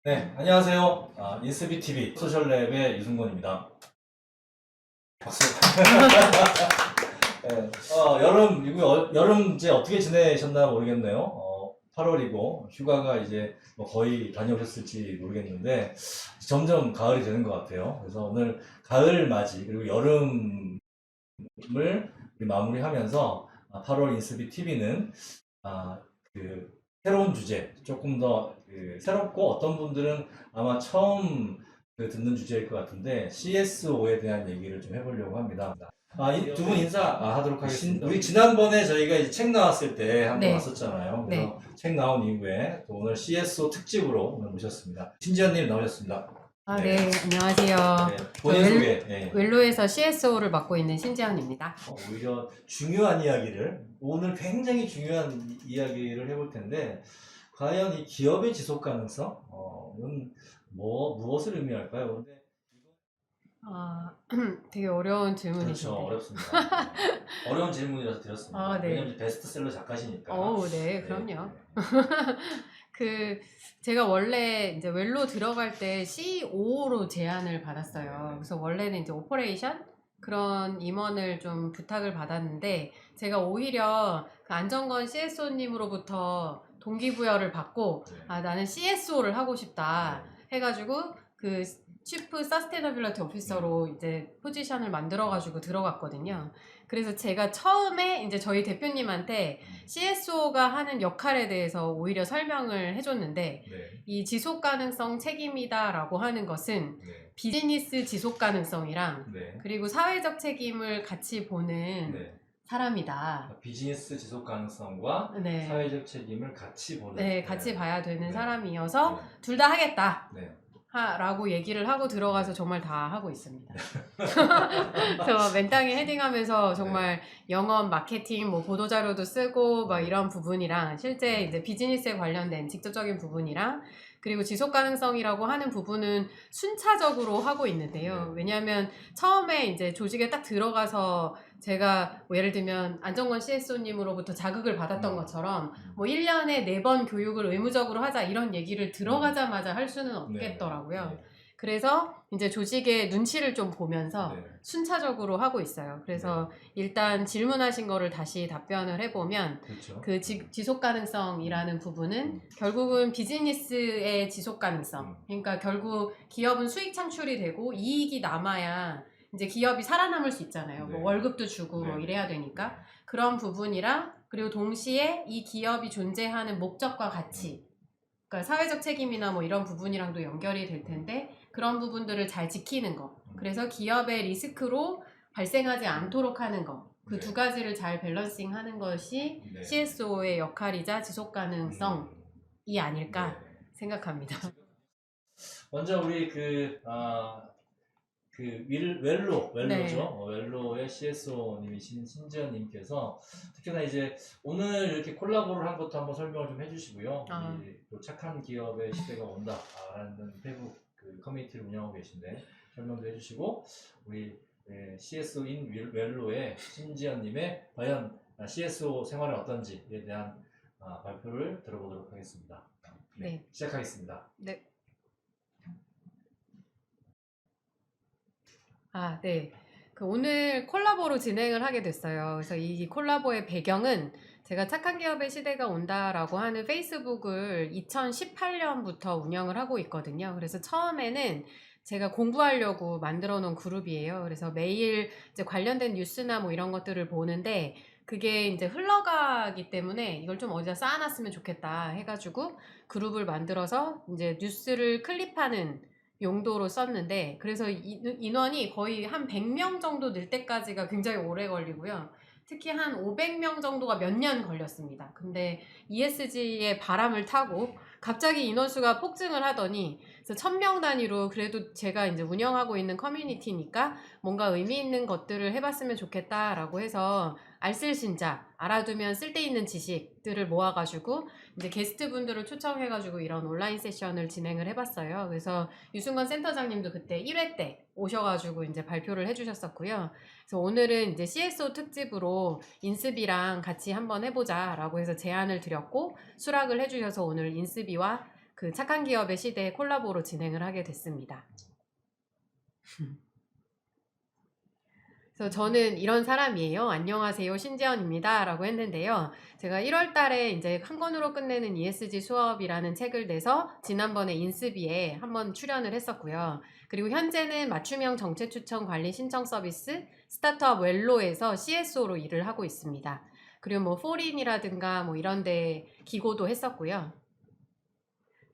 네, 안녕하세요. 인스비 TV 소셜랩의 유승권입니다. 박수. 네, 여름 이제 어떻게 지내셨나 모르겠네요. 8월이고 휴가가 이제 뭐 거의 다녀오셨을지 모르겠는데 점점 가을이 되는 것 같아요. 그래서 오늘 가을 맞이 그리고 여름을 우리 마무리하면서 8월 인스비 TV는 그 새로운 주제, 조금 더 새롭고 어떤 분들은 아마 처음 듣는 주제일 것 같은데 CSO에 대한 얘기를 좀 해보려고 합니다. 두 분 인사하도록 하겠습니다. 우리 지난번에 저희가 이제 책 나왔을 때 한번 네. 왔었잖아요. 네. 그래서 책 나온 이후에 또 오늘 CSO 특집으로 오늘 모셨습니다. 신지연님 나오셨습니다. 네, 안녕하세요. 네, 본인 소개. 네. 웰로에서 CSO를 맡고 있는 신지연입니다. 오히려 중요한 이야기를 오늘 굉장히 중요한 이야기를 해볼 텐데 과연 이 기업의 지속 가능성은 무엇을 의미할까요? 근데 되게 어려운 그렇죠, 질문이신데. 어렵습니다. 어려운 질문이라서 드렸습니다. 네. 왜냐면 베스트셀러 작가시니까. 네, 그럼요. 제가 원래 이제 웰로 들어갈 때 CO로 제안을 받았어요. 그래서 원래는 이제 오퍼레이션 그런 임원을 좀 부탁을 받았는데 제가 오히려 그 안정건 CSO님으로부터 동기부여를 받고 나는 CSO를 하고 싶다 해가지고 그 치프 서스테너빌리티 오피서로 이제 포지션을 만들어가지고 들어갔거든요. 그래서 제가 처음에 이제 저희 대표님한테 CSO가 하는 역할에 대해서 오히려 설명을 해줬는데 이 지속 가능성 책임이다라고 하는 것은 비즈니스 지속 가능성이랑 그리고 사회적 책임을 같이 보는 사람이다. 비즈니스 지속 가능성과 사회적 책임을 같이 보는. 같이 봐야 되는 사람이어서 둘 다 하겠다. 라고 얘기를 하고 들어가서 정말 다 하고 있습니다. 그래서 맨땅에 헤딩하면서 정말 영업, 마케팅, 뭐 보도자료도 쓰고 막 이런 부분이랑 실제 이제 비즈니스에 관련된 직접적인 부분이랑 그리고 지속 가능성이라고 하는 부분은 순차적으로 하고 있는데요. 왜냐하면 처음에 이제 조직에 딱 들어가서 제가 뭐 예를 들면 안정건 CSO님으로부터 자극을 받았던 것처럼 뭐 1년에 4번 교육을 의무적으로 하자 이런 얘기를 들어가자마자 할 수는 없겠더라고요. 그래서 이제 조직의 눈치를 좀 보면서 순차적으로 하고 있어요. 그래서 일단 질문하신 거를 다시 답변을 해보면 그 지속 가능성이라는 부분은 결국은 비즈니스의 지속 가능성. 그러니까 결국 기업은 수익 창출이 되고 이익이 남아야 이제 기업이 살아남을 수 있잖아요. 뭐 월급도 주고 뭐 이래야 되니까 그런 부분이랑 그리고 동시에 이 기업이 존재하는 목적과 가치 그러니까 사회적 책임이나 뭐 이런 부분이랑도 연결이 될 텐데 그런 부분들을 잘 지키는 거. 그래서 기업의 리스크로 발생하지 않도록 하는 거. 그 두 가지를 잘 밸런싱 하는 것이 CSO의 역할이자 지속 가능성이 아닐까 생각합니다. 먼저 우리 웰로죠. 웰로의 CSO님이신 신지연님께서 특히나 이제 오늘 이렇게 콜라보를 한 것도 한번 설명을 좀 해주시고요. 또 착한 기업의 시대가 온다라는 페이북 커뮤니티를 운영하고 계신데 설명도 해주시고 우리 CSO인 웰로의 신지연님의 과연 CSO 생활은 어떤지에 대한 발표를 들어보도록 하겠습니다. 시작하겠습니다. 오늘 콜라보로 진행을 하게 됐어요. 그래서 이 콜라보의 배경은 제가 착한 기업의 시대가 온다라고 하는 페이스북을 2018년부터 운영을 하고 있거든요. 그래서 처음에는 제가 공부하려고 만들어 놓은 그룹이에요. 그래서 매일 이제 관련된 뉴스나 뭐 이런 것들을 보는데 그게 이제 흘러가기 때문에 이걸 좀 어디다 쌓아놨으면 좋겠다 해가지고 그룹을 만들어서 이제 뉴스를 클립하는 용도로 썼는데 그래서 인원이 거의 한 100명 정도 늘 때까지가 굉장히 오래 걸리고요. 특히 한 500명 정도가 몇 년 걸렸습니다. 근데 ESG의 바람을 타고 갑자기 인원수가 폭증을 하더니 그래서 1000명 단위로 그래도 제가 이제 운영하고 있는 커뮤니티니까 뭔가 의미 있는 것들을 해봤으면 좋겠다라고 해서 알쓸신작, 알아두면 쓸데있는 지식들을 모아가지고 이제 게스트분들을 초청해가지고 이런 온라인 세션을 진행을 해봤어요. 그래서 유승건 센터장님도 그때 1회 때 오셔가지고 이제 발표를 해주셨었고요. 그래서 오늘은 이제 CSO 특집으로 인스비랑 같이 한번 해보자라고 해서 제안을 드렸고 수락을 해주셔서 오늘 인스비와 그 착한 기업의 시대에 콜라보로 진행을 하게 됐습니다. 그래서 저는 이런 사람이에요. 안녕하세요, 신지연입니다. 라고 했는데요. 제가 1월 달에 이제 한 권으로 끝내는 ESG 수업이라는 책을 내서 지난번에 인스비에 한번 출연을 했었고요. 그리고 현재는 맞춤형 정책 추천 관리 신청 서비스 스타트업 웰로에서 CSO로 일을 하고 있습니다. 그리고 뭐 포린이라든가 뭐 이런 데 기고도 했었고요.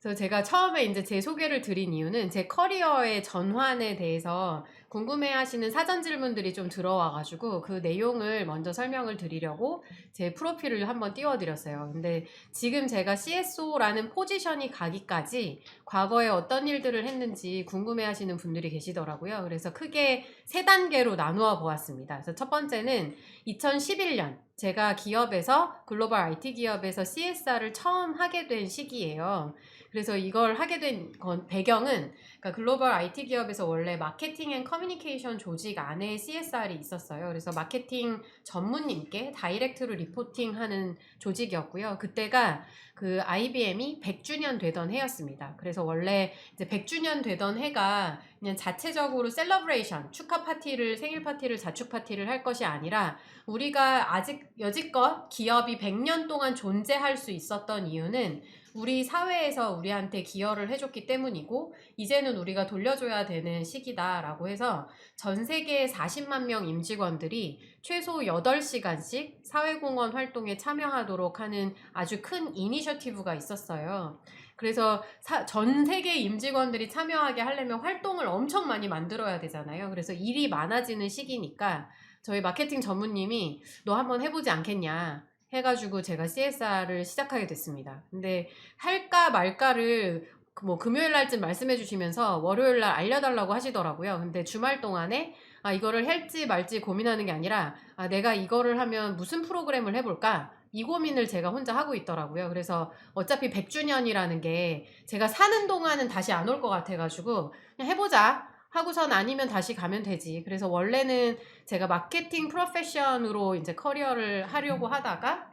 그래서 제가 처음에 이제 제 소개를 드린 이유는 제 커리어의 전환에 대해서 궁금해하시는 사전 질문들이 좀 들어와가지고 그 내용을 먼저 설명을 드리려고 제 프로필을 한번 띄워드렸어요. 근데 지금 제가 CSO라는 포지션이 가기까지 과거에 어떤 일들을 했는지 궁금해하시는 분들이 계시더라고요. 그래서 크게 3단계로 나누어 보았습니다. 그래서 첫 번째는 2011년 제가 기업에서 글로벌 IT 기업에서 CSR을 처음 하게 된 시기예요. 그래서 이걸 하게 된 배경은 그러니까 글로벌 IT 기업에서 원래 마케팅 앤 커뮤니케이션 조직 안에 CSR이 있었어요. 그래서 마케팅 전문님께 다이렉트로 리포팅하는 조직이었고요. 그때가 그 IBM이 100주년 되던 해였습니다. 그래서 원래 이제 100주년 되던 해가 그냥 자체적으로 셀러브레이션, 축하 파티를, 생일 파티를, 자축 파티를 할 것이 아니라 우리가 아직 여지껏 기업이 100년 동안 존재할 수 있었던 이유는 우리 사회에서 우리한테 기여를 해줬기 때문이고 이제는 우리가 돌려줘야 되는 시기다라고 해서 전 세계 40만 명 임직원들이 최소 8시간씩 사회공헌 활동에 참여하도록 하는 아주 큰 이니셔티브가 있었어요. 그래서 전 세계 임직원들이 참여하게 하려면 활동을 엄청 많이 만들어야 되잖아요. 그래서 일이 많아지는 시기니까 저희 마케팅 전무님이 너 한번 해보지 않겠냐 해가지고 제가 CSR을 시작하게 됐습니다. 근데 할까 말까를 뭐 금요일 날쯤 말씀해 주시면서 월요일 날 알려달라고 하시더라고요. 근데 주말 동안에 이거를 할지 말지 고민하는 게 아니라 내가 이거를 하면 무슨 프로그램을 해볼까? 이 고민을 제가 혼자 하고 있더라고요. 그래서 어차피 100주년이라는 게 제가 사는 동안은 다시 안 올 것 같아가지고 그냥 해보자. 하고선 아니면 다시 가면 되지. 그래서 원래는 제가 마케팅 프로페션으로 이제 커리어를 하려고 하다가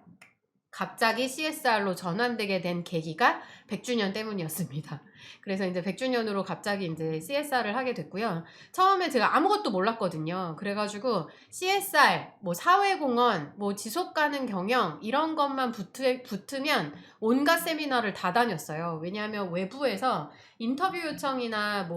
갑자기 CSR로 전환되게 된 계기가 100주년 때문이었습니다. 그래서 이제 100주년으로 갑자기 이제 CSR을 하게 됐고요. 처음에 제가 아무것도 몰랐거든요. 그래가지고 CSR, 뭐 사회공헌, 뭐 지속가능 경영 이런 것만 붙으면 온갖 세미나를 다 다녔어요. 왜냐하면 외부에서 인터뷰 요청이나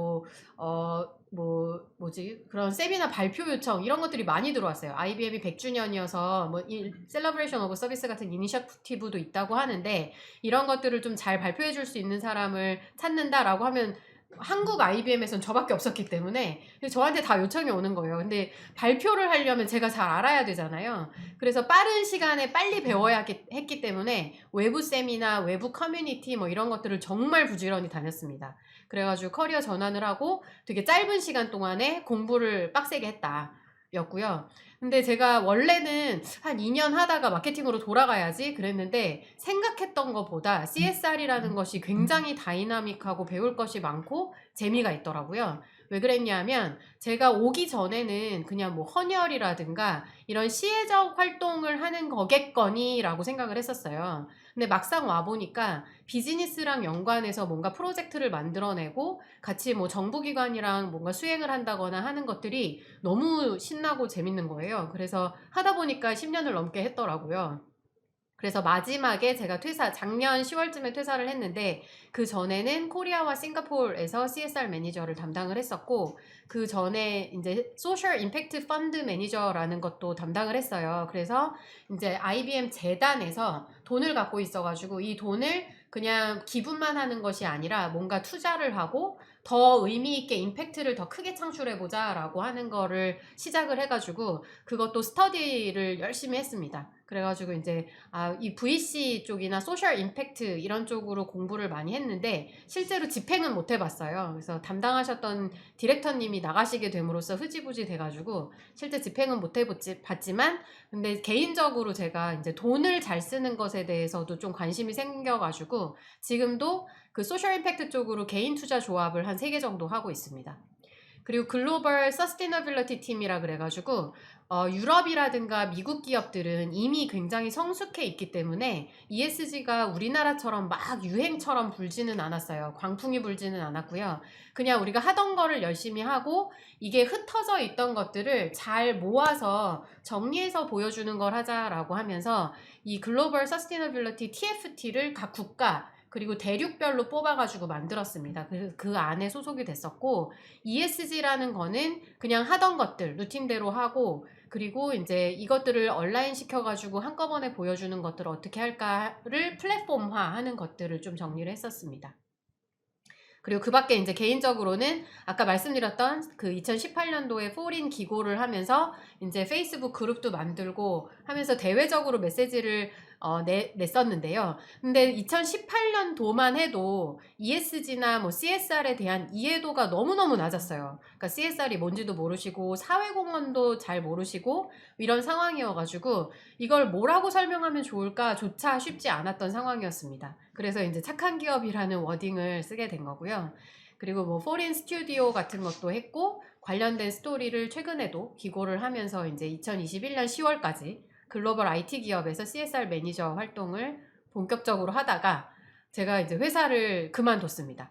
그런 세미나 발표 요청 이런 것들이 많이 들어왔어요. IBM이 100주년이어서 뭐 셀러브레이션 오브 서비스 같은 이니셔티브도 있다고 하는데 이런 것들을 좀 잘 발표해 줄 수 있는 사람을 찾는다라고 하면 한국 IBM에선 저밖에 없었기 때문에 저한테 다 요청이 오는 거예요. 근데 발표를 하려면 제가 잘 알아야 되잖아요. 그래서 빠른 시간에 빨리 배워야 했기 때문에 외부 세미나, 외부 커뮤니티 뭐 이런 것들을 정말 부지런히 다녔습니다. 그래가지고 커리어 전환을 하고 되게 짧은 시간 동안에 공부를 빡세게 했다 였고요. 근데 제가 원래는 한 2년 하다가 마케팅으로 돌아가야지 그랬는데 생각했던 것보다 CSR이라는 것이 굉장히 다이나믹하고 배울 것이 많고 재미가 있더라고요. 왜 그랬냐면 제가 오기 전에는 그냥 뭐 헌혈이라든가 이런 시혜적 활동을 하는 거겠거니라고 생각을 했었어요. 근데 막상 와보니까 비즈니스랑 연관해서 뭔가 프로젝트를 만들어내고 같이 뭐 정부기관이랑 뭔가 수행을 한다거나 하는 것들이 너무 신나고 재밌는 거예요. 그래서 하다 보니까 10년을 넘게 했더라고요. 그래서 마지막에 제가 작년 10월쯤에 퇴사를 했는데 그 전에는 코리아와 싱가포르에서 CSR 매니저를 담당을 했었고 그 전에 이제 소셜 임팩트 펀드 매니저라는 것도 담당을 했어요. 그래서 이제 IBM 재단에서 돈을 갖고 있어가지고 이 돈을 그냥 기부만 하는 것이 아니라 뭔가 투자를 하고 더 의미 있게 임팩트를 더 크게 창출해보자 라고 하는 거를 시작을 해가지고 그것도 스터디를 열심히 했습니다. 그래가지고 이제 이 VC 쪽이나 소셜 임팩트 이런 쪽으로 공부를 많이 했는데 실제로 집행은 못 해봤어요. 그래서 담당하셨던 디렉터님이 나가시게 됨으로써 흐지부지 돼가지고 실제 집행은 못 해봤지만 근데 개인적으로 제가 이제 돈을 잘 쓰는 것에 대해서도 좀 관심이 생겨가지고 지금도 그 소셜 임팩트 쪽으로 개인 투자 조합을 한 3개 정도 하고 있습니다. 그리고 글로벌 서스테너빌리티 팀이라 그래가지고 유럽이라든가 미국 기업들은 이미 굉장히 성숙해 있기 때문에 ESG가 우리나라처럼 막 유행처럼 불지는 않았어요. 광풍이 불지는 않았고요. 그냥 우리가 하던 거를 열심히 하고 이게 흩어져 있던 것들을 잘 모아서 정리해서 보여주는 걸 하자라고 하면서 이 글로벌 서스테너빌리티 TFT를 각 국가 그리고 대륙별로 뽑아가지고 만들었습니다. 그래서 그 안에 소속이 됐었고 ESG라는 거는 그냥 하던 것들 루틴대로 하고 그리고 이제 이것들을 온라인 시켜가지고 한꺼번에 보여주는 것들을 어떻게 할까를 플랫폼화 하는 것들을 좀 정리를 했었습니다. 그리고 그 밖에 이제 개인적으로는 아까 말씀드렸던 그 2018년도에 포린 기고를 하면서 이제 페이스북 그룹도 만들고 하면서 대외적으로 메시지를 냈었는데요. 근데 2018년도만 해도 ESG나 뭐 CSR에 대한 이해도가 너무너무 낮았어요. 그러니까 CSR이 뭔지도 모르시고 사회공헌도 잘 모르시고 이런 상황이어가지고 이걸 뭐라고 설명하면 좋을까조차 쉽지 않았던 상황이었습니다. 그래서 이제 착한 기업이라는 워딩을 쓰게 된 거고요. 그리고 뭐 포린 스튜디오 같은 것도 했고 관련된 스토리를 최근에도 기고를 하면서 이제 2021년 10월까지 글로벌 IT 기업에서 CSR 매니저 활동을 본격적으로 하다가 제가 이제 회사를 그만뒀습니다.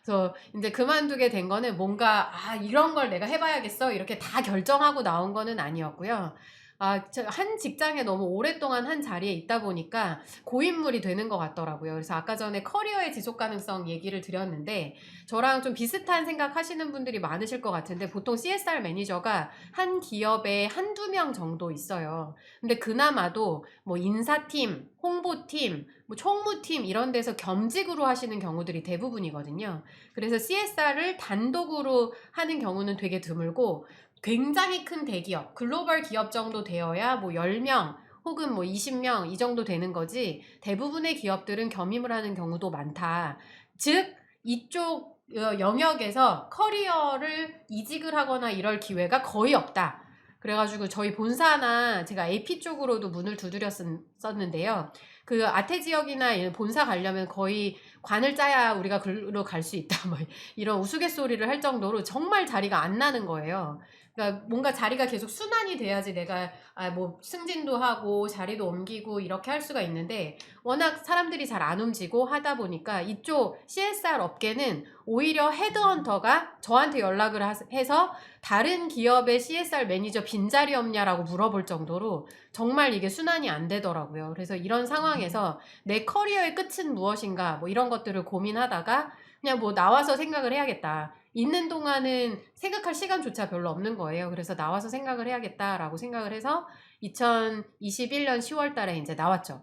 그래서 이제 그만두게 된 거는 뭔가 이런 걸 내가 해봐야겠어 이렇게 다 결정하고 나온 거는 아니었고요. 한 직장에 너무 오랫동안 한 자리에 있다 보니까 고인물이 되는 것 같더라고요. 그래서 아까 전에 커리어의 지속 가능성 얘기를 드렸는데 저랑 좀 비슷한 생각 하시는 분들이 많으실 것 같은데 보통 CSR 매니저가 한 기업에 한두 명 정도 있어요. 근데 그나마도 뭐 인사팀, 홍보팀, 뭐 총무팀 이런 데서 겸직으로 하시는 경우들이 대부분이거든요. 그래서 CSR을 단독으로 하는 경우는 되게 드물고 굉장히 큰 대기업, 글로벌 기업 정도 되어야 뭐 10명 혹은 뭐 20명 이 정도 되는 거지 대부분의 기업들은 겸임을 하는 경우도 많다. 즉 이쪽 영역에서 커리어를 이직을 하거나 이럴 기회가 거의 없다. 그래가지고 저희 본사나 제가 AP 쪽으로도 문을 두드렸었는데요. 그 아태 지역이나 본사 가려면 거의 관을 짜야 우리가 글로 갈 수 있다. 뭐 이런 우스갯소리를 할 정도로 정말 자리가 안 나는 거예요. 그러니까 뭔가 자리가 계속 순환이 돼야지 내가 뭐 승진도 하고 자리도 옮기고 이렇게 할 수가 있는데 워낙 사람들이 잘 안 움직이고 하다 보니까 이쪽 CSR 업계는 오히려 헤드헌터가 저한테 연락을 해서 다른 기업의 CSR 매니저 빈자리 없냐라고 물어볼 정도로 정말 이게 순환이 안 되더라고요. 그래서 이런 상황에서 내 커리어의 끝은 무엇인가 뭐 이런 것들을 고민하다가 그냥 뭐 나와서 생각을 해야겠다. 있는 동안은 생각할 시간조차 별로 없는 거예요. 그래서 나와서 생각을 해야겠다라고 생각을 해서 2021년 10월 달에 이제 나왔죠.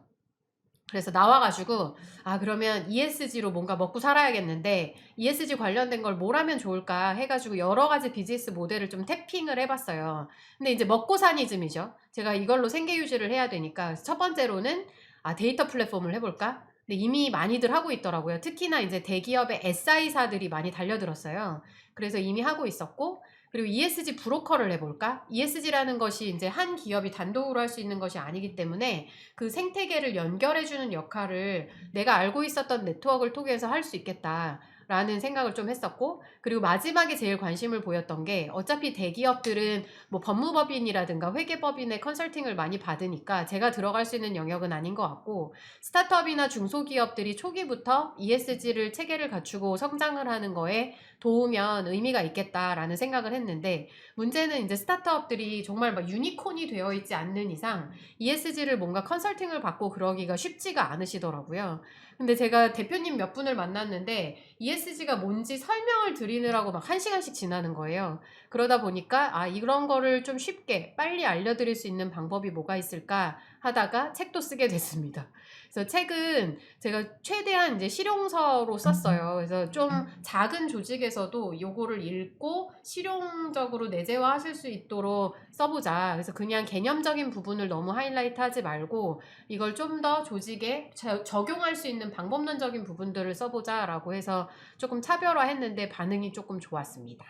그래서 나와가지고 그러면 ESG로 뭔가 먹고 살아야겠는데 ESG 관련된 걸 뭘 하면 좋을까 해가지고 여러 가지 비즈니스 모델을 좀 태핑을 해봤어요. 근데 이제 먹고 사니즘이죠. 제가 이걸로 생계 유지를 해야 되니까 첫 번째로는 데이터 플랫폼을 해볼까? 근데 이미 많이들 하고 있더라고요. 특히나 이제 대기업의 SI사들이 많이 달려들었어요. 그래서 이미 하고 있었고 그리고 ESG 브로커를 해볼까? ESG라는 것이 이제 한 기업이 단독으로 할 수 있는 것이 아니기 때문에 그 생태계를 연결해주는 역할을 내가 알고 있었던 네트워크를 통해서 할 수 있겠다. 라는 생각을 좀 했었고 그리고 마지막에 제일 관심을 보였던 게 어차피 대기업들은 뭐 법무법인이라든가 회계법인의 컨설팅을 많이 받으니까 제가 들어갈 수 있는 영역은 아닌 것 같고 스타트업이나 중소기업들이 초기부터 ESG를 체계를 갖추고 성장을 하는 거에 도우면 의미가 있겠다라는 생각을 했는데 문제는 이제 스타트업들이 정말 막 유니콘이 되어 있지 않는 이상 ESG를 뭔가 컨설팅을 받고 그러기가 쉽지가 않으시더라고요. 근데 제가 대표님 몇 분을 만났는데 ESG가 뭔지 설명을 드리느라고 막 1시간씩 지나는 거예요. 그러다 보니까 이런 거를 좀 쉽게 빨리 알려드릴 수 있는 방법이 뭐가 있을까 하다가 책도 쓰게 됐습니다. 그래서 책은 제가 최대한 이제 실용서로 썼어요. 그래서 좀 작은 조직에서도 요거를 읽고 실용적으로 내재화하실 수 있도록 써보자. 그래서 그냥 개념적인 부분을 너무 하이라이트 하지 말고 이걸 좀 더 조직에 적용할 수 있는 방법론적인 부분들을 써보자라고 해서 조금 차별화했는데 반응이 조금 좋았습니다.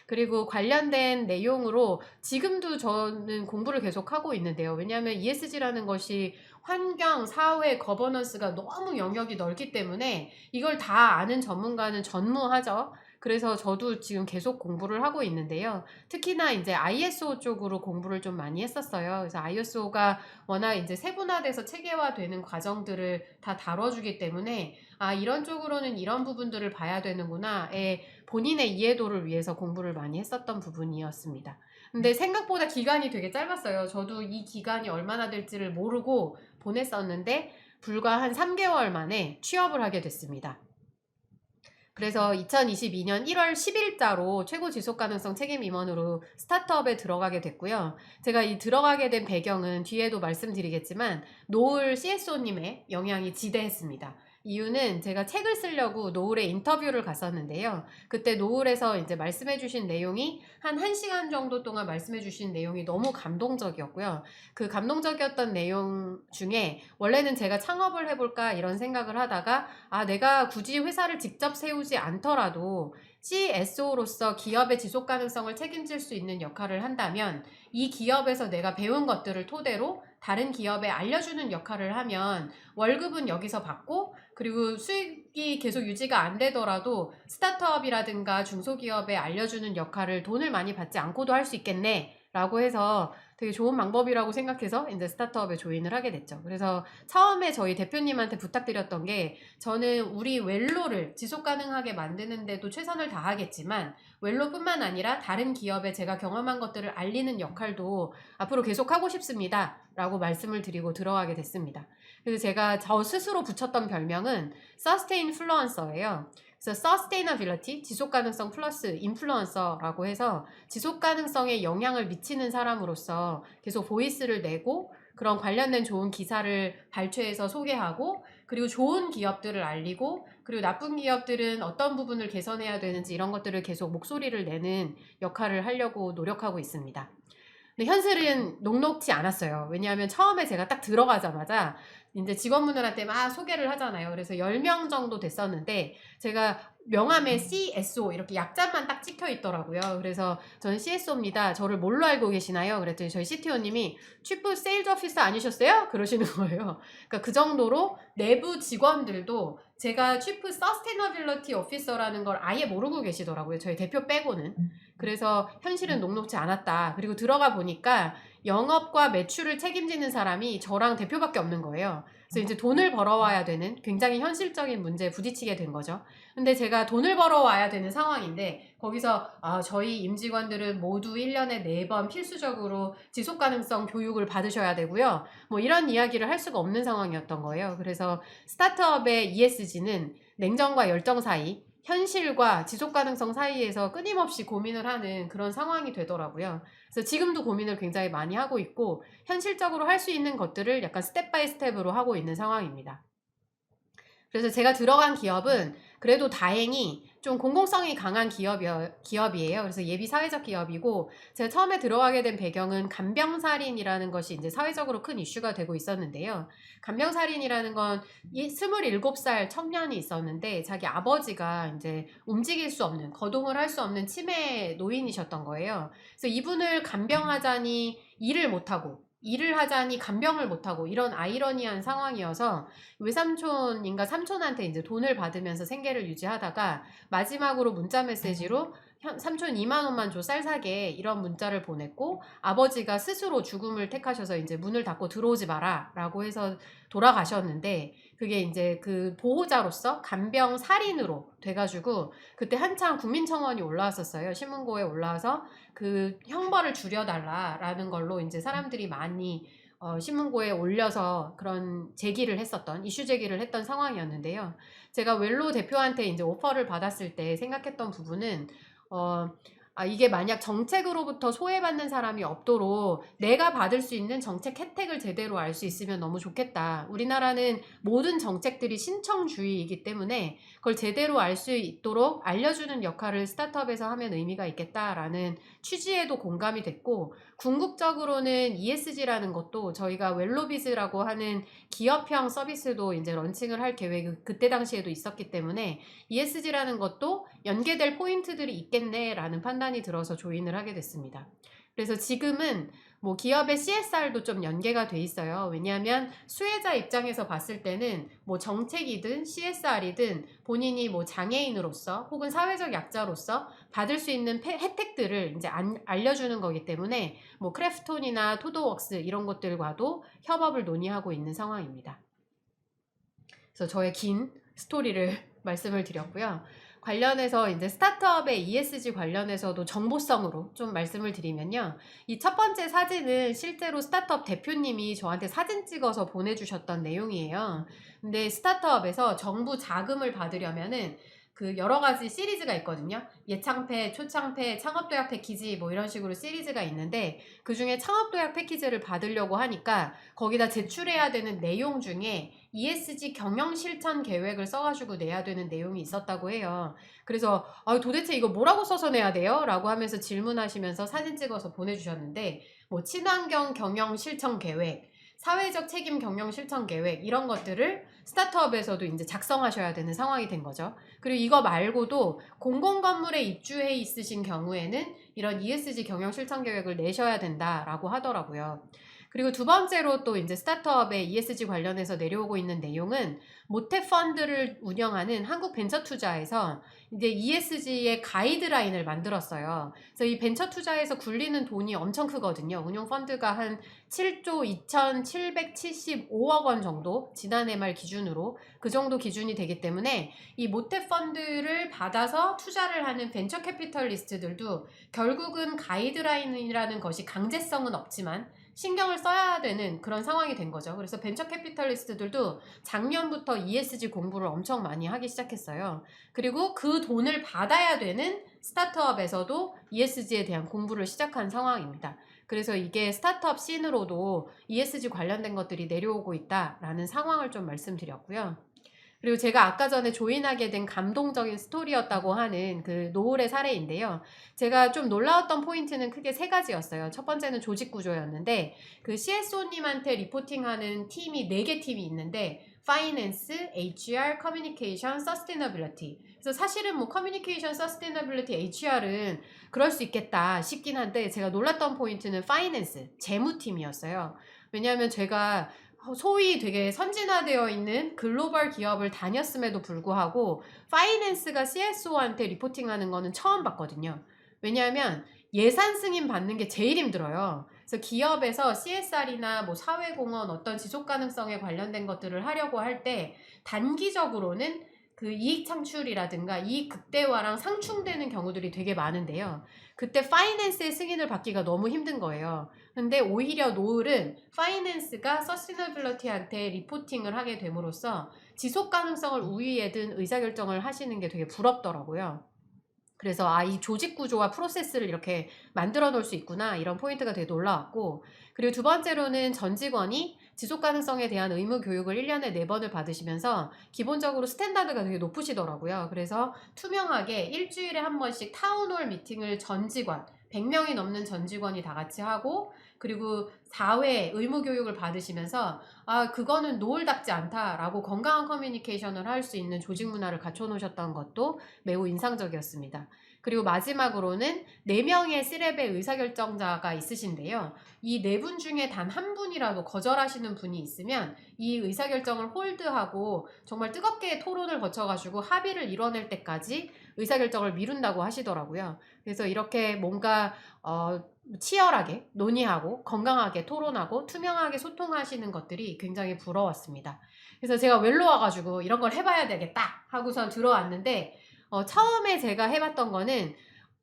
그리고 관련된 내용으로 지금도 저는 공부를 계속하고 있는데요. 왜냐하면 ESG라는 것이 환경, 사회, 거버넌스가 너무 영역이 넓기 때문에 이걸 다 아는 전문가는 전무하죠. 그래서 저도 지금 계속 공부를 하고 있는데요. 특히나 이제 ISO 쪽으로 공부를 좀 많이 했었어요. 그래서 ISO가 워낙 이제 세분화돼서 체계화되는 과정들을 다 다뤄주기 때문에 아, 이런 쪽으로는 이런 부분들을 봐야 되는구나에 본인의 이해도를 위해서 공부를 많이 했었던 부분이었습니다. 근데 생각보다 기간이 되게 짧았어요. 저도 이 기간이 얼마나 될지를 모르고 보냈었는데 불과 한 3개월 만에 취업을 하게 됐습니다. 그래서 2022년 1월 10일자로 최고 지속 가능성 책임 임원으로 스타트업에 들어가게 됐고요. 제가 이 들어가게 된 배경은 뒤에도 말씀드리겠지만 노을 CSO님의 영향이 지대했습니다. 이유는 제가 책을 쓰려고 노을에 인터뷰를 갔었는데요. 그때 노을에서 이제 말씀해주신 내용이 한 1시간 정도 동안 말씀해주신 내용이 너무 감동적이었고요. 그 감동적이었던 내용 중에 원래는 제가 창업을 해볼까 이런 생각을 하다가 아, 내가 굳이 회사를 직접 세우지 않더라도 CSO로서 기업의 지속 가능성을 책임질 수 있는 역할을 한다면 이 기업에서 내가 배운 것들을 토대로 다른 기업에 알려주는 역할을 하면 월급은 여기서 받고 그리고 수익이 계속 유지가 안 되더라도 스타트업이라든가 중소기업에 알려주는 역할을 돈을 많이 받지 않고도 할 수 있겠네 라고 해서 되게 좋은 방법이라고 생각해서 이제 스타트업에 조인을 하게 됐죠. 그래서 처음에 저희 대표님한테 부탁드렸던 게 저는 우리 웰로를 지속 가능하게 만드는데도 최선을 다하겠지만 웰로뿐만 아니라 다른 기업에 제가 경험한 것들을 알리는 역할도 앞으로 계속 하고 싶습니다 라고 말씀을 드리고 들어가게 됐습니다. 그래서 제가 저 스스로 붙였던 별명은 Sustainfluencer예요. 그래서 Sustainability, 지속가능성 플러스 인플루언서라고 해서 지속가능성에 영향을 미치는 사람으로서 계속 보이스를 내고 그런 관련된 좋은 기사를 발췌해서 소개하고 그리고 좋은 기업들을 알리고 그리고 나쁜 기업들은 어떤 부분을 개선해야 되는지 이런 것들을 계속 목소리를 내는 역할을 하려고 노력하고 있습니다. 근데 현실은 녹록지 않았어요. 왜냐하면 처음에 제가 딱 들어가자마자 이제 직원분들한테 막 소개를 하잖아요. 그래서 10명 정도 됐었는데 제가 명함에 CSO 이렇게 약자만 딱 찍혀 있더라고요. 그래서 저는 CSO입니다. 저를 뭘로 알고 계시나요? 그랬더니 저희 CTO님이 치프 세일즈 오피서 아니셨어요? 그러시는 거예요. 그러니까 그 정도로 내부 직원들도 제가 치프 서스테너빌리티 오피서라는 걸 아예 모르고 계시더라고요. 저희 대표 빼고는. 그래서 현실은 녹록지 않았다. 그리고 들어가 보니까 영업과 매출을 책임지는 사람이 저랑 대표밖에 없는 거예요. 그래서 이제 돈을 벌어와야 되는 굉장히 현실적인 문제에 부딪히게 된 거죠. 근데 제가 돈을 벌어와야 되는 상황인데 거기서 저희 임직원들은 모두 1년에 4번 필수적으로 지속가능성 교육을 받으셔야 되고요. 뭐 이런 이야기를 할 수가 없는 상황이었던 거예요. 그래서 스타트업의 ESG는 냉정과 열정 사이 현실과 지속가능성 사이에서 끊임없이 고민을 하는 그런 상황이 되더라고요. 그래서 지금도 고민을 굉장히 많이 하고 있고 현실적으로 할 수 있는 것들을 약간 스텝 바이 스텝으로 하고 있는 상황입니다. 그래서 제가 들어간 기업은 그래도 다행히 좀 공공성이 강한 기업이에요. 그래서 예비 사회적 기업이고 제가 처음에 들어가게 된 배경은 간병살인이라는 것이 이제 사회적으로 큰 이슈가 되고 있었는데요. 간병살인이라는 건 27살 청년이 있었는데 자기 아버지가 이제 움직일 수 없는, 거동을 할 수 없는 치매 노인이셨던 거예요. 그래서 이분을 간병하자니 일을 하자니 간병을 못하고 이런 아이러니한 상황이어서 외삼촌인가 삼촌한테 이제 돈을 받으면서 생계를 유지하다가 마지막으로 문자 메시지로 삼촌 2만 원만 줘 쌀 사게 이런 문자를 보냈고 아버지가 스스로 죽음을 택하셔서 이제 문을 닫고 들어오지 마라 라고 해서 돌아가셨는데 그게 이제 그 보호자로서 간병 살인으로 돼가지고 그때 한창 국민청원이 올라왔었어요. 신문고에 올라와서 그 형벌을 줄여달라라는 걸로 이제 사람들이 많이 신문고에 올려서 그런 이슈 제기를 했던 상황이었는데요. 제가 웰로 대표한테 이제 오퍼를 받았을 때 생각했던 부분은 이게 만약 정책으로부터 소외받는 사람이 없도록 내가 받을 수 있는 정책 혜택을 제대로 알 수 있으면 너무 좋겠다. 우리나라는 모든 정책들이 신청주의이기 때문에 그걸 제대로 알 수 있도록 알려주는 역할을 스타트업에서 하면 의미가 있겠다라는 취지에도 공감이 됐고 궁극적으로는 ESG라는 것도 저희가 웰로비즈라고 하는 기업형 서비스도 이제 런칭을 할 계획이 그때 당시에도 있었기 때문에 ESG라는 것도 연계될 포인트들이 있겠네라는 판단이 들어서 조인을 하게 됐습니다. 그래서 지금은 뭐 기업의 CSR도 좀 연계가 돼 있어요. 왜냐하면 수혜자 입장에서 봤을 때는 뭐 정책이든 CSR이든 본인이 뭐 장애인으로서 혹은 사회적 약자로서 받을 수 있는 혜택들을 이제 알려주는 거기 때문에 뭐 크래프톤이나 토도웍스 이런 것들과도 협업을 논의하고 있는 상황입니다. 그래서 저의 긴 스토리를 말씀을 드렸고요. 관련해서 이제 스타트업의 ESG 관련해서도 정보성으로 좀 말씀을 드리면요. 이 첫 번째 사진은 실제로 스타트업 대표님이 저한테 사진 찍어서 보내주셨던 내용이에요. 근데 스타트업에서 정부 자금을 받으려면은 그 여러 가지 시리즈가 있거든요. 예창패, 초창패, 창업도약 패키지 뭐 이런 식으로 시리즈가 있는데 그 중에 창업도약 패키지를 받으려고 하니까 거기다 제출해야 되는 내용 중에 ESG 경영 실천 계획을 써가지고 내야 되는 내용이 있었다고 해요. 그래서 도대체 이거 뭐라고 써서 내야 돼요? 라고 하면서 질문하시면서 사진 찍어서 보내주셨는데 뭐 친환경 경영 실천 계획, 사회적 책임 경영 실천 계획 이런 것들을 스타트업에서도 이제 작성하셔야 되는 상황이 된 거죠. 그리고 이거 말고도 공공건물에 입주해 있으신 경우에는 이런 ESG 경영 실천 계획을 내셔야 된다라고 하더라고요. 그리고 두 번째로 또 이제 스타트업의 ESG 관련해서 내려오고 있는 내용은 모태펀드를 운영하는 한국벤처투자에서 이제 ESG의 가이드라인을 만들었어요. 그래서 이 벤처투자에서 굴리는 돈이 엄청 크거든요. 운용펀드가 한 7조 2,775억 원 정도 지난해 말 기준으로 그 정도 기준이 되기 때문에 이 모태펀드를 받아서 투자를 하는 벤처 캐피털리스트들도 결국은 가이드라인이라는 것이 강제성은 없지만 신경을 써야 되는 그런 상황이 된 거죠. 그래서 벤처 캐피털리스트들도 작년부터 ESG 공부를 엄청 많이 하기 시작했어요. 그리고 그 돈을 받아야 되는 스타트업에서도 ESG에 대한 공부를 시작한 상황입니다. 그래서 이게 스타트업 씬으로도 ESG 관련된 것들이 내려오고 있다라는 상황을 좀 말씀드렸고요. 그리고 제가 아까 전에 조인하게 된 감동적인 스토리였다고 하는 그 노을의 사례인데요. 제가 좀 놀라웠던 포인트는 크게 세 가지였어요. 첫 번째는 조직 구조였는데 그 CSO님한테 리포팅하는 팀이 4개 팀이 있는데 파이낸스, HR, 커뮤니케이션, 서스테너빌리티. 그래서 사실은 뭐 커뮤니케이션, 서스테너빌리티, HR은 그럴 수 있겠다 싶긴 한데 제가 놀랐던 포인트는 파이낸스, 재무팀이었어요. 왜냐하면 제가 소위 되게 선진화되어 있는 글로벌 기업을 다녔음에도 불구하고 파이낸스가 CSO한테 리포팅하는 거는 처음 봤거든요. 왜냐하면 예산 승인 받는 게 제일 힘들어요. 그래서 기업에서 CSR이나 뭐 사회공헌 어떤 지속 가능성에 관련된 것들을 하려고 할 때 단기적으로는 그 이익 창출이라든가 이익 극대화랑 상충되는 경우들이 되게 많은데요. 그때 파이낸스의 승인을 받기가 너무 힘든 거예요. 근데 오히려 노을은 파이낸스가 서스테너빌리티한테 리포팅을 하게 됨으로써 지속 가능성을 우위에 둔 의사결정을 하시는 게 되게 부럽더라고요. 그래서 이 조직 구조와 프로세스를 이렇게 만들어 놓을 수 있구나 이런 포인트가 되게 놀라웠고, 그리고 두 번째로는 전 직원이 지속 가능성에 대한 의무 교육을 1년에 4번을 받으시면서 기본적으로 스탠다드가 되게 높으시더라고요. 그래서 투명하게 일주일에 한 번씩 타운홀 미팅을 전 직원 100명이 넘는 전 직원이 다 같이 하고, 그리고 4회 의무 교육을 받으시면서 그거는 노을답지 않다라고 건강한 커뮤니케이션을 할 수 있는 조직 문화를 갖춰 놓으셨던 것도 매우 인상적이었습니다. 그리고 마지막으로는 4명의 C랩의 의사결정자가 있으신데요. 이 4분 중에 단 한 분이라도 거절하시는 분이 있으면 이 의사결정을 홀드하고 정말 뜨겁게 토론을 거쳐가지고 합의를 이뤄낼 때까지 의사결정을 미룬다고 하시더라고요. 그래서 이렇게 뭔가 치열하게 논의하고 건강하게 토론하고 투명하게 소통하시는 것들이 굉장히 부러웠습니다. 그래서 제가 웰로 와가지고 이런 걸 해봐야 되겠다 하고선 들어왔는데 처음에 제가 해봤던 거는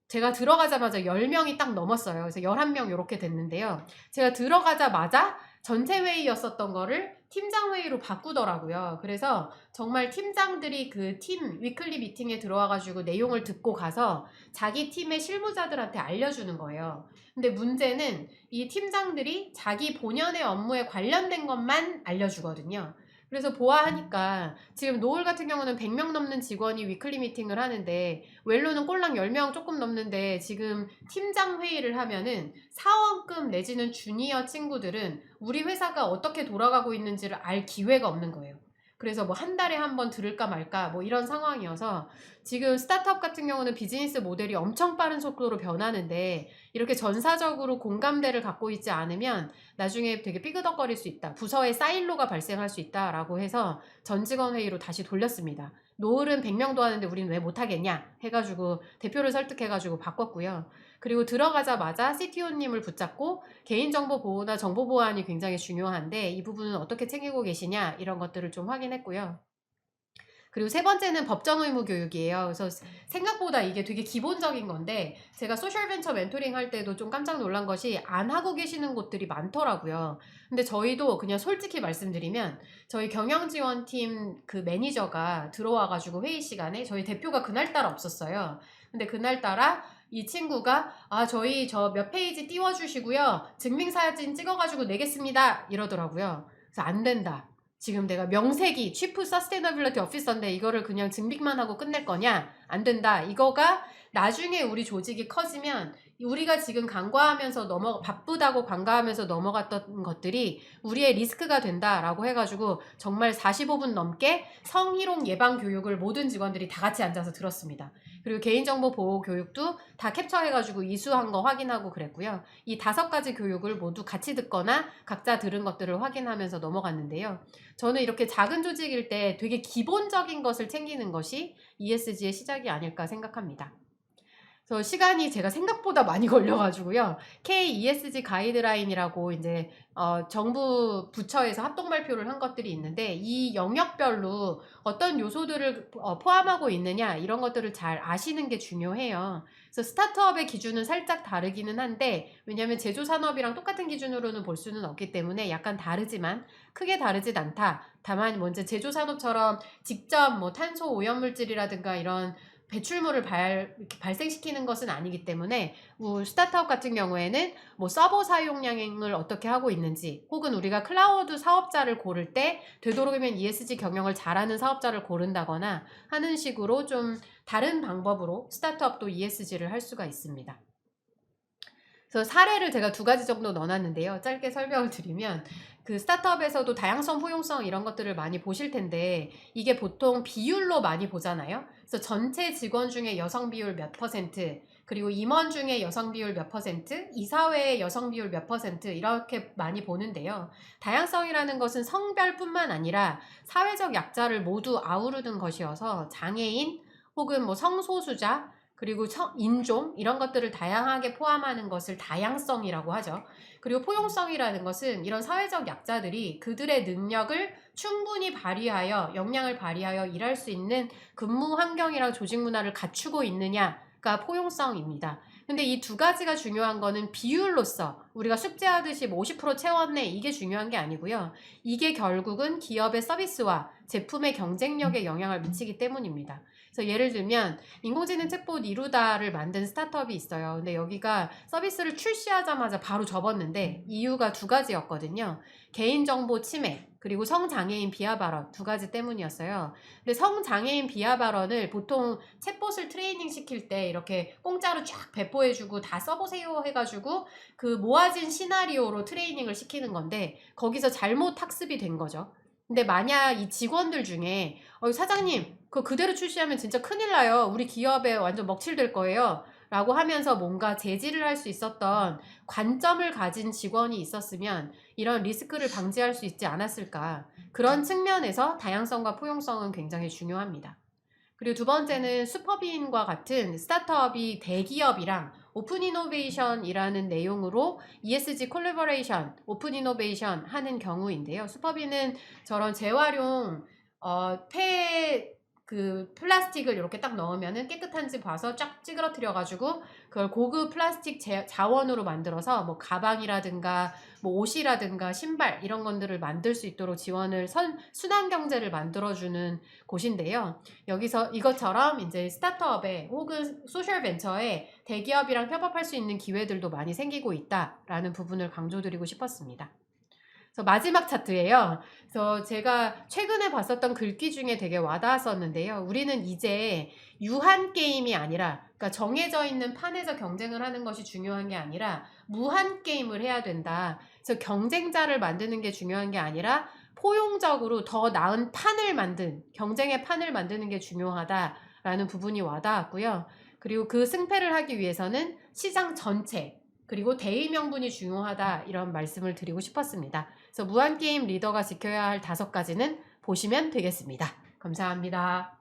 제가 들어가자마자 10명이 딱 넘었어요. 그래서 11명 이렇게 됐는데요. 제가 들어가자마자 전체 회의였었던 거를 팀장 회의로 바꾸더라고요. 그래서 정말 팀장들이 그 팀 위클리 미팅에 들어와가지고 내용을 듣고 가서 자기 팀의 실무자들한테 알려주는 거예요. 근데 문제는 이 팀장들이 자기 본연의 업무에 관련된 것만 알려주거든요. 그래서 보아하니까 지금 노을 같은 경우는 100명 넘는 직원이 위클리 미팅을 하는데 웰로는 꼴랑 10명 조금 넘는데 지금 팀장 회의를 하면은 사원급 내지는 주니어 친구들은 우리 회사가 어떻게 돌아가고 있는지를 알 기회가 없는 거예요. 그래서 뭐 한 달에 한 번 들을까 말까 뭐 이런 상황이어서 지금 스타트업 같은 경우는 비즈니스 모델이 엄청 빠른 속도로 변하는데 이렇게 전사적으로 공감대를 갖고 있지 않으면 나중에 되게 삐그덕거릴 수 있다. 부서의 사일로가 발생할 수 있다라고 해서 전 직원 회의로 다시 돌렸습니다. 노을은 100명도 하는데 우린 왜 못하겠냐 해가지고 대표를 설득해가지고 바꿨고요. 그리고 들어가자마자 CTO님을 붙잡고 개인정보 보호나 정보 보안이 굉장히 중요한데 이 부분은 어떻게 챙기고 계시냐 이런 것들을 좀 확인했고요. 그리고 세 번째는 법정 의무 교육이에요. 그래서 생각보다 이게 되게 기본적인 건데 제가 소셜벤처 멘토링 할 때도 좀 깜짝 놀란 것이 안 하고 계시는 곳들이 많더라고요. 근데 저희도 그냥 솔직히 말씀드리면 저희 경영지원팀 그 매니저가 들어와가지고 회의 시간에 저희 대표가 그날따라 없었어요. 근데 그날따라 이 친구가 저희 저 몇 페이지 띄워주시고요. 증명사진 찍어가지고 내겠습니다. 이러더라고요. 그래서 안 된다. 지금 내가 명색이 치프 서스테이너빌리티 오피서인데 이거를 그냥 증빙만 하고 끝낼 거냐? 안 된다. 이거가 나중에 우리 조직이 커지면 우리가 지금 간과하면서 바쁘다고 간과하면서 넘어갔던 것들이 우리의 리스크가 된다라고 해가지고 정말 45분 넘게 성희롱 예방 교육을 모든 직원들이 다 같이 앉아서 들었습니다. 그리고 개인정보 보호 교육도 다 캡처해가지고 이수한 거 확인하고 그랬고요. 이 5가지 교육을 모두 같이 듣거나 각자 들은 것들을 확인하면서 넘어갔는데요. 저는 이렇게 작은 조직일 때 되게 기본적인 것을 챙기는 것이 ESG의 시작이 아닐까 생각합니다. 그래서 시간이 제가 생각보다 많이 걸려가지고요. KESG 가이드라인이라고 이제 정부 부처에서 합동 발표를 한 것들이 있는데 이 영역별로 어떤 요소들을 포함하고 있느냐 이런 것들을 잘 아시는 게 중요해요. 그래서 스타트업의 기준은 살짝 다르기는 한데 왜냐하면 제조산업이랑 똑같은 기준으로는 볼 수는 없기 때문에 약간 다르지만 크게 다르진 않다. 다만 먼저 제조산업처럼 직접 뭐 탄소 오염물질이라든가 이런 배출물을 이렇게 발생시키는 것은 아니기 때문에 스타트업 같은 경우에는 뭐 서버 사용량을 어떻게 하고 있는지 혹은 우리가 클라우드 사업자를 고를 때 되도록이면 ESG 경영을 잘하는 사업자를 고른다거나 하는 식으로 좀 다른 방법으로 스타트업도 ESG를 할 수가 있습니다. 그래서 사례를 제가 2가지 정도 넣어놨는데요. 짧게 설명을 드리면 그 스타트업에서도 다양성, 포용성 이런 것들을 많이 보실 텐데 이게 보통 비율로 많이 보잖아요. 그래서 전체 직원 중에 여성 비율 몇 %, 그리고 임원 중에 여성 비율 몇 %, 이사회의 여성 비율 몇 % 이렇게 많이 보는데요. 다양성이라는 것은 성별뿐만 아니라 사회적 약자를 모두 아우르는 것이어서 장애인 혹은 뭐 성소수자 그리고 인종 이런 것들을 다양하게 포함하는 것을 다양성이라고 하죠. 그리고 포용성이라는 것은 이런 사회적 약자들이 그들의 능력을 충분히 발휘하여 역량을 발휘하여 일할 수 있는 근무 환경이랑 조직 문화를 갖추고 있느냐가 포용성입니다. 근데 이 2가지가 중요한 거는 비율로서 우리가 숙제하듯이 뭐 50% 채웠네 이게 중요한 게 아니고요. 이게 결국은 기업의 서비스와 제품의 경쟁력에 영향을 미치기 때문입니다. 그래서 예를 들면 인공지능 챗봇 이루다를 만든 스타트업이 있어요. 근데 여기가 서비스를 출시하자마자 바로 접었는데 이유가 2가지였거든요. 개인정보 침해 그리고 성장애인 비하 발언 2가지 때문이었어요. 근데 성장애인 비하 발언을 보통 챗봇을 트레이닝 시킬 때 이렇게 공짜로 쫙 배포해주고 다 써보세요 해가지고 그 모아진 시나리오로 트레이닝을 시키는 건데 거기서 잘못 학습이 된 거죠. 근데 만약 이 직원들 중에 사장님 그거 그대로 출시하면 진짜 큰일 나요. 우리 기업에 완전 먹칠될 거예요. 라고 하면서 뭔가 제지를 할 수 있었던 관점을 가진 직원이 있었으면 이런 리스크를 방지할 수 있지 않았을까. 그런 측면에서 다양성과 포용성은 굉장히 중요합니다. 그리고 2번째는 슈퍼비인과 같은 스타트업이 대기업이랑 오픈 이노베이션이라는 내용으로 ESG 콜래버레이션, 오픈 이노베이션 하는 경우인데요. 슈퍼비는 저런 재활용 그 플라스틱을 이렇게 딱 넣으면은 깨끗한지 봐서 쫙 찌그러뜨려가지고 그걸 고급 플라스틱 자원으로 만들어서 뭐 가방이라든가 뭐 옷이라든가 신발 이런 것들을 만들 수 있도록 지원을 순환 경제를 만들어주는 곳인데요. 여기서 이것처럼 이제 스타트업에 혹은 소셜 벤처에 대기업이랑 협업할 수 있는 기회들도 많이 생기고 있다라는 부분을 강조드리고 싶었습니다. 그래서 마지막 차트예요. 그래서 제가 최근에 봤었던 글귀 중에 되게 와닿았었는데요. 우리는 이제 유한 게임이 아니라, 그러니까 정해져 있는 판에서 경쟁을 하는 것이 중요한 게 아니라 무한 게임을 해야 된다. 그래서 경쟁자를 만드는 게 중요한 게 아니라 포용적으로 더 나은 판을 경쟁의 판을 만드는 게 중요하다라는 부분이 와닿았고요. 그리고 그 승패를 하기 위해서는 시장 전체 그리고 대의 명분이 중요하다 이런 말씀을 드리고 싶었습니다. 그래서 무한게임 리더가 지켜야 할 5가지는 보시면 되겠습니다. 감사합니다.